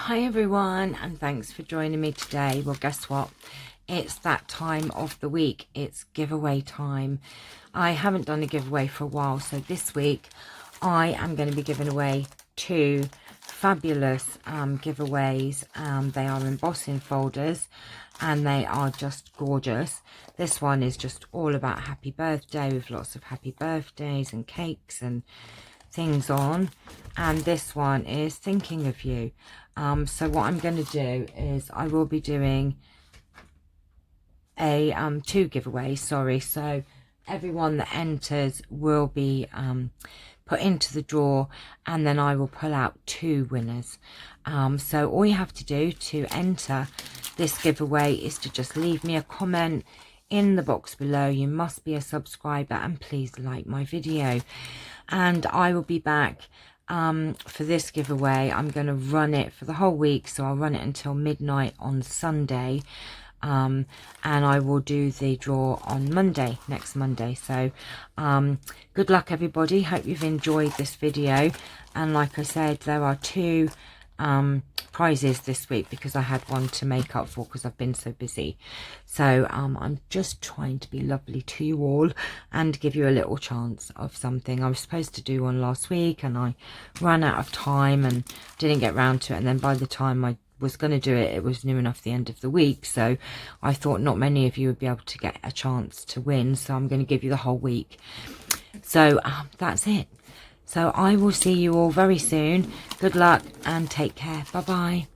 Hi everyone, and thanks for joining me today. Well, guess what? It's that time of the week. It's giveaway time. I haven't done a giveaway for a while, so this week I am going to be giving away two fabulous giveaways. They are embossing folders and they are just gorgeous. This one is just all about happy birthday with lots of happy birthdays and cakes and things on, and this one is thinking of you. So what I'm going to do is I will be doing a two giveaways, so everyone that enters will be put into the draw, and then I will pull out two winners. So all you have to do to enter this giveaway is to just leave me a comment in the box below. You must be a subscriber and please like my video, and I will be back for this giveaway. I'm going to run it for the whole week, so I'll run it until midnight on Sunday, and I will do the draw on Monday, next Monday. So good luck everybody, hope you've enjoyed this video. And like I said, there are two prizes this week because I had one to make up for because I've been so busy. So I'm just trying to be lovely to you all and give you a little chance of something. I was supposed to do one last week and I ran out of time and didn't get round to it, and then by the time I was going to do it, it was near enough the end of the week, so I thought not many of you would be able to get a chance to win, so I'm going to give you the whole week. So that's it. So I will see you all very soon. Good luck and take care. Bye bye.